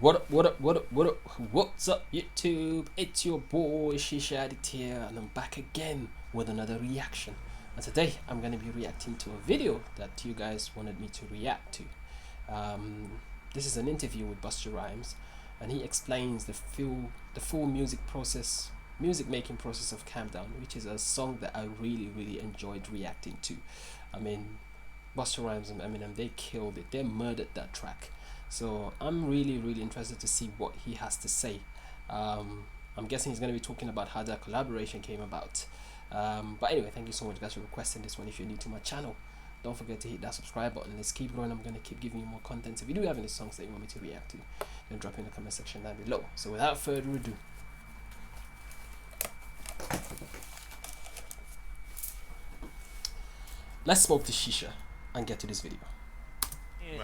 What's up, YouTube? It's your boy Shisha Addict here, and I'm back again with another reaction. And today I'm going to be reacting to a video that you guys wanted me to react to. This is an interview with Busta Rhymes, and he explains the full music making process of Calm Down, which is a song that I really enjoyed reacting to. I mean, Busta Rhymes and Eminem, they killed it. They murdered that track. So I'm really interested to see what he has to say. I'm guessing he's going to be talking about how that collaboration came about. But anyway, thank you so much guys for requesting this one. If you're new to my channel, don't forget to hit that subscribe button. Let's keep going. I'm going to keep giving you more content. So if you do have any songs that you want me to react to, then drop in the comment section down below. So without further ado, let's smoke the shisha and get to this video.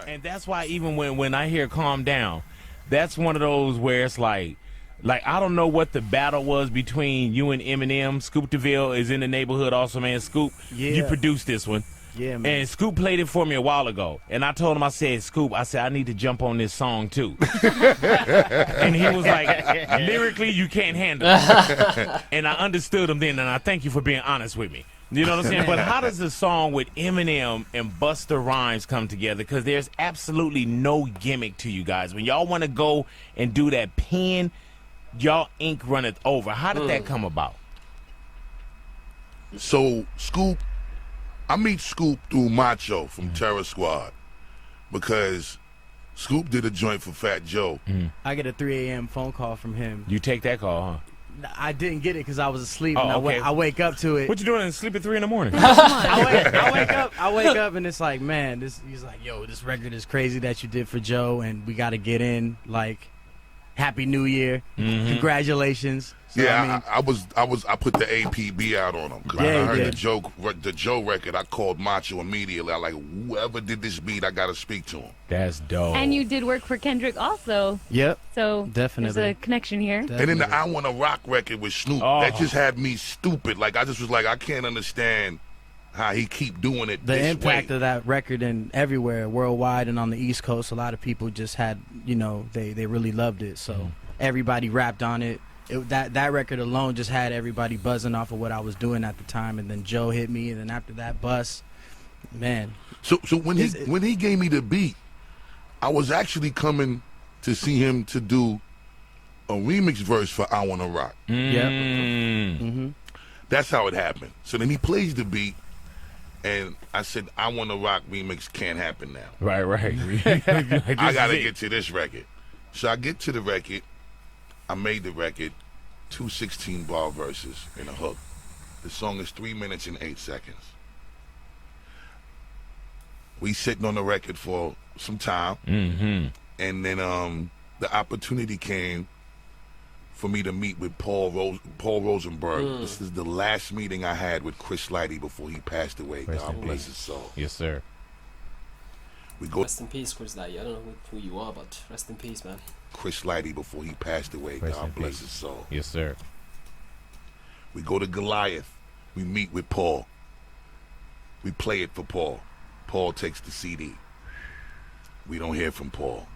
And that's why even when I hear Calm Down, that's one of those where it's like I don't know what the battle was between you and Eminem. Scoop DeVille is in the neighborhood also, man. Scoop, you produced this one. Yeah, man. And Scoop played it for me a while ago. And I told him, I said, Scoop, I need to jump on this song too. And he was like, lyrically, you can't handle it. And I understood him then, and I thank you for being honest with me. You know what I'm saying? But how does the song with Eminem and Busta Rhymes come together? Because there's absolutely no gimmick to you guys. When y'all want to go and do that pen, y'all ink runneth over. How did that come about? So Scoop, I meet Scoop through Macho from Terror Squad because Scoop did a joint for Fat Joe. I get a 3 a.m. phone call from him. You take that call, huh? I didn't get it because I was asleep. Oh, and okay. I wake up to it. What you doing and sleep at 3 in the morning? I wake up and it's like, man, he's like, yo, this record is crazy that you did for Joe, and we got to get in. Like, Happy New Year, congratulations. So, Yeah, I put the APB out on him because I heard the Joe record. I called Macho immediately. I like, whoever did this beat, I gotta speak to him. That's dope. And you did work for Kendrick also. Yep. So definitely there's a connection here. And then the I Wanna Rock record with Snoop, that just had me stupid. Like I just was like, I can't understand how he keep doing it. The this impact way. of that record and everywhere, worldwide and on the East Coast, a lot of people just had, you know, they really loved it. So everybody rapped on it. That record alone just had everybody buzzing off of what I was doing at the time. And then Joe hit me, and then after that, Bus, man. So when he gave me the beat, I was actually coming to see him to do a remix verse for I Wanna Rock. Yep. That's how it happened. So then he plays the beat, and I said, I Wanna Rock remix can't happen now. Right. I gotta get to this record. So I get to the record. I made the record, 2 16-bar verses and a hook. The song is 3 minutes and 8 seconds. We sitting on the record for some time, and then the opportunity came for me to meet with Paul Rosenberg. This is the last meeting I had with Chris Lighty before he passed away. God bless his soul. Yes, sir. We go. Rest in peace, Chris Lighty. I don't know who you are, but rest in peace, man. Chris Lighty before he passed away. God bless his soul. Yes, sir. We go to Goliath. We meet with Paul. We play it for Paul. Paul takes the CD. We don't hear from Paul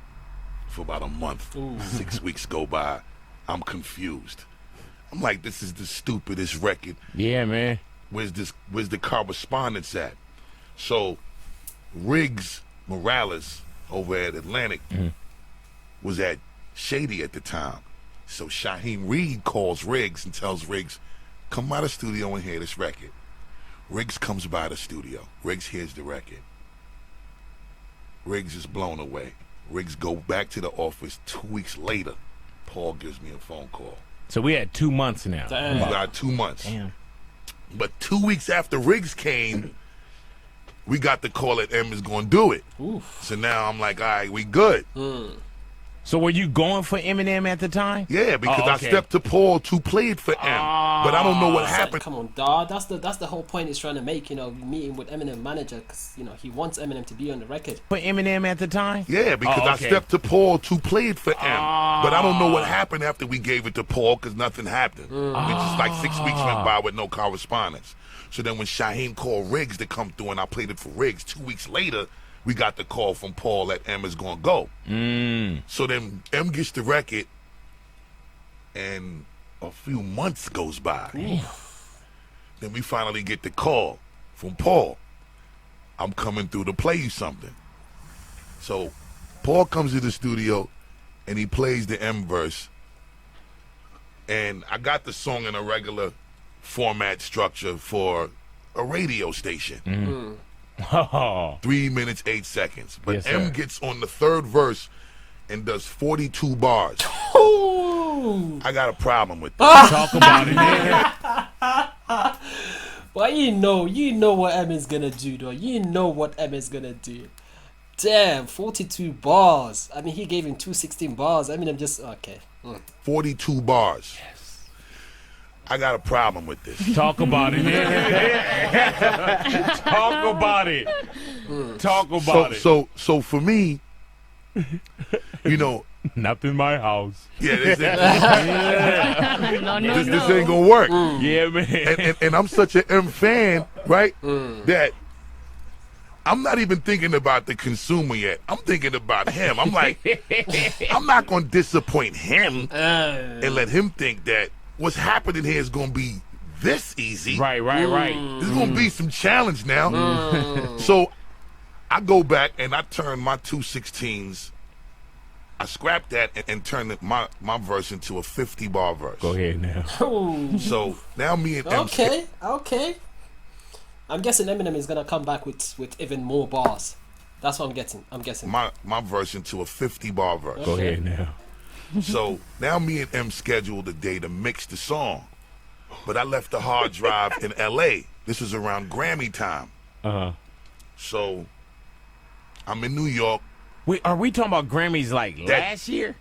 for about a month. 6 weeks go by. I'm confused. I'm like, this is the stupidest record. Yeah, man. Where's the correspondence at? So Riggs Morales over at Atlantic was at Shady at the time. So Shaheem Reed calls Riggs and tells Riggs, come by the studio and hear this record. Riggs comes by the studio. Riggs hears the record. Riggs is blown away. Riggs go back to the office 2 weeks later. Paul gives me a phone call. So we had 2 months now. We got 2 months. Damn. But 2 weeks after Riggs came, we got the call that M is going to do it. So now I'm like, all right, we good. So were you going for Eminem at the time? Yeah, because Oh, okay. I stepped to Paul to play it for M. But I don't know what happened. Come on, dawg. That's the whole point he's trying to make. You know, meeting with Eminem manager, because you know he wants Eminem to be on the record. For Eminem at the time? Yeah, because I stepped to Paul to play it for M. But I don't know what happened after we gave it to Paul because nothing happened. It just like 6 weeks went by with no correspondence. So then when Shaheem called Riggs to come through and I played it for Riggs, 2 weeks later, we got the call from Paul that M is gonna go. So then M gets the record, and a few months goes by. Then we finally get the call from Paul. I'm coming through to play you something. So Paul comes to the studio and he plays the M verse. And I got the song in a regular format structure for a radio station. 3 minutes, 8 seconds. But Yes, M sir. gets on the third verse and does 42 bars. Ooh. I got a problem with that. Talk about it. Well, you know what M is gonna do, though. You know what M is gonna do. Damn, 42 bars. I mean, he gave him 216 bars. I mean, I'm just okay. 42 bars. Yes. I got a problem with this. Talk about it. Talk about it. Talk about it. So for me, you know, Not in my house. yeah, this No. ain't gonna work. Yeah, man. And I'm such an M fan, right? That I'm not even thinking about the consumer yet. I'm thinking about him. I'm like, I'm not gonna disappoint him and let him think that what's happening here is gonna be this easy. Right. There's gonna be some challenge now. So I go back and I turn my 216s. I scrapped that and turned my verse into a 50-bar verse. Go ahead now. Ooh. So now me and M. Okay. I'm guessing Eminem is gonna come back with even more bars. That's what I'm guessing. My verse into a 50-bar verse. Go ahead now. So now me and M scheduled a day to mix the song. But I left the hard drive in LA. This was around Grammy time. So I'm in New York. Wait, are we talking about Grammys like That- last year?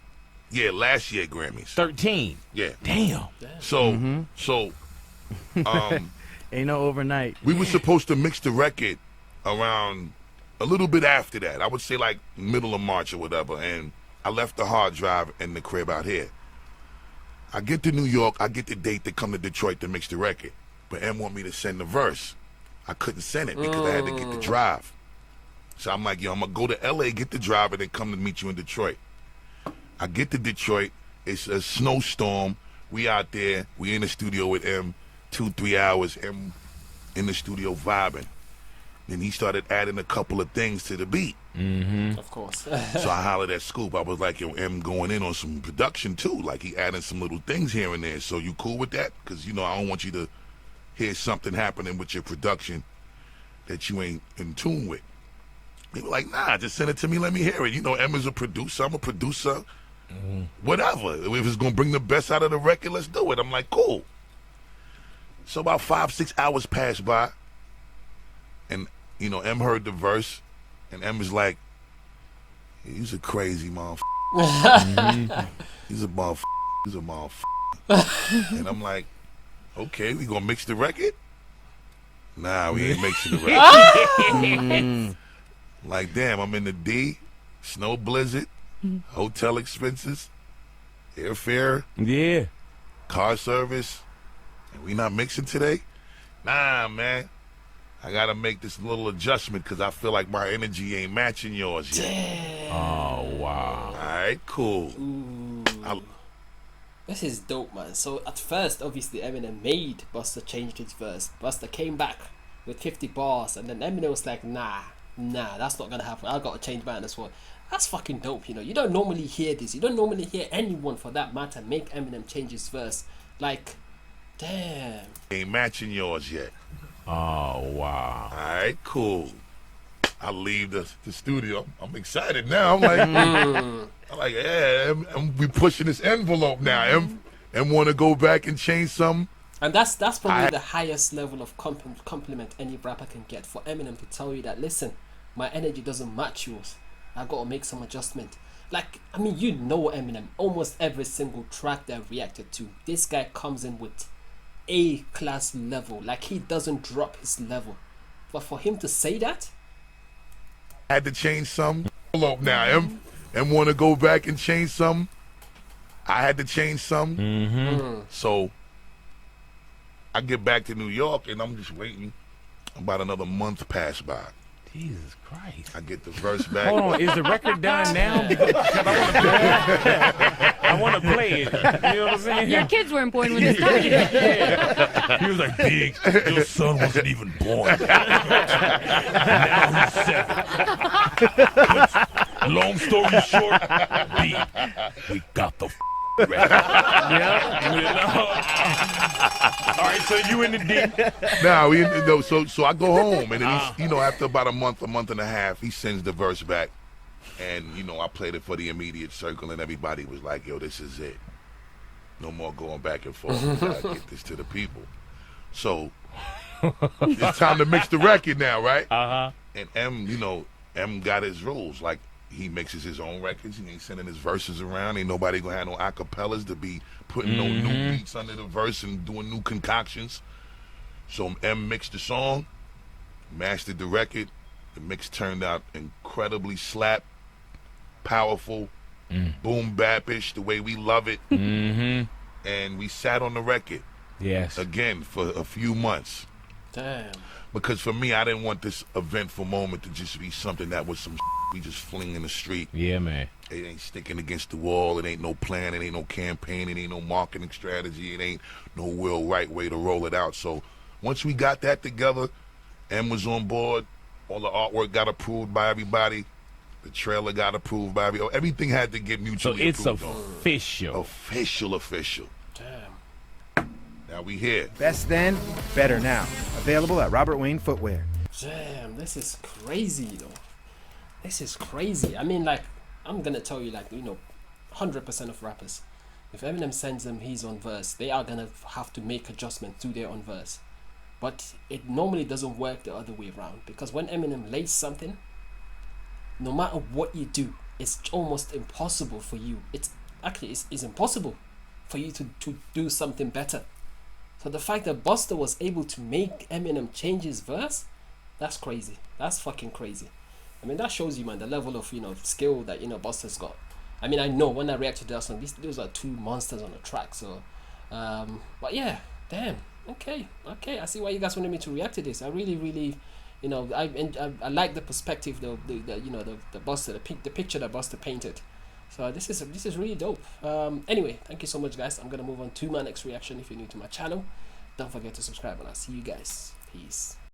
Yeah, last year Grammys. 13. Yeah. Damn. So Ain't no overnight. we were supposed to mix the record around a little bit after that. I would say like middle of March or whatever. And I left the hard drive in the crib out here. I get to New York. I get the date to come to Detroit to mix the record. But M want me to send the verse. I couldn't send it because I had to get the drive. So I'm like, yo, I'm going to go to L.A., get the drive, and then come to meet you in Detroit. I get to Detroit. It's a snowstorm. We out there. We in the studio with M. 2-3 hours. M in the studio vibing. Then he started adding a couple of things to the beat. Of course. So I hollered at Scoop. I was like, yo, M going in on some production too. Like he adding some little things here and there. So you cool with that? Because, you know, I don't want you to hear something happening with your production that you ain't in tune with. They were like, nah, just send it to me. Let me hear it. You know, M is a producer. I'm a producer. Whatever. If it's going to bring the best out of the record, let's do it. I'm like, cool. So about 5-6 hours passed by. And, you know, M heard the verse. And M was like, he's a crazy motherfucker. He's a motherfucker. He's a motherfucker. And I'm like, okay, we going to mix the record? Nah, we ain't mixing the record. Like, damn, I'm in the D, snow blizzard, hotel expenses, airfare, Yeah. car service, and we not mixing today? Nah, man. I got to make this little adjustment because I feel like my energy ain't matching yours yet. Oh, wow. All right, cool. This is dope, man. So at first, obviously, Eminem made BUSTA change his verse. BUSTA came back with 50 bars, and then Eminem was like, nah, that's not gonna happen. I gotta change mine as well. That's fucking dope, you know. You don't normally hear this. You don't normally hear anyone, for that matter, make Eminem change his verse. Like, damn. Ain't matching yours yet. Oh, wow. All right, cool. I leave the studio. I'm excited now. I'm like, yeah, we pushing this envelope now. And want to go back and change something. And that's probably the highest level of compliment any rapper can get, for Eminem to tell you that, listen, my energy doesn't match yours. I gotta make some adjustment. Like, I mean, you know Eminem, almost every single track that I reacted to, this guy comes in with A-class level. Like, he doesn't drop his level. But for him to say that, Had to change some envelope now. And want to go back and change some. I had to change some. So I get back to New York and I'm just waiting. About another month passed by. Jesus Christ. I get the verse back. Hold on, is the record done now? Because I want to play it. You know what I'm saying? Your kids weren't born when this started. Yeah. He was like, Big, your son wasn't even born. Now he's 7. Long story short, B, we got the record. All right, so you in the deep. Now, so I go home, and then he's, after about a month and a half, he sends the verse back, and I played it for the immediate circle, and everybody was like, "Yo, this is it. No more going back and forth. We gotta get this to the people." So it's time to mix the record now, right? And M got his rules. Like, he mixes his own records. He ain't sending his verses around. Ain't nobody gonna have no acapellas to be putting no new beats under the verse and doing new concoctions. So M mixed the song, mastered the record. The mix turned out incredibly slap, powerful, boom bap-ish, the way we love it. And we sat on the record. Yes. Again for a few months. Damn. Because for me, I didn't want this eventful moment to just be something that was some we just fling in the street. Yeah, man. It ain't sticking against the wall. It ain't no plan. It ain't no campaign. It ain't no marketing strategy. It ain't no real right way to roll it out. So once we got that together, M was on board. All the artwork got approved by everybody. The trailer got approved by everybody. Everything had to get mutually So it's approved. official. Official. Damn. Now we here. Best then, better now. Available at Robert Wayne Footwear. Damn, this is crazy though. This is crazy. I mean, like, I'm gonna tell you, like, 100% of rappers, if Eminem sends them his own verse, they are gonna have to make adjustments to their own verse. But it normally doesn't work the other way around, because when Eminem lays something, no matter what you do, it's almost impossible for you. It's impossible for you to do something better. So the fact that BUSTA was able to make Eminem change his verse, that's crazy. That's fucking crazy. I mean, that shows you, man, the level of, skill that, BUSTA's got. I mean, I know when I reacted to that song, these are two monsters on the track. So, but yeah, damn. Okay. I see why you guys wanted me to react to this. I really, I like the perspective, the BUSTA, the picture that BUSTA painted. So this is really dope. Anyway, thank you so much, guys. I'm gonna move on to my next reaction. If you're new to my channel, don't forget to subscribe, and I'll see you guys. Peace.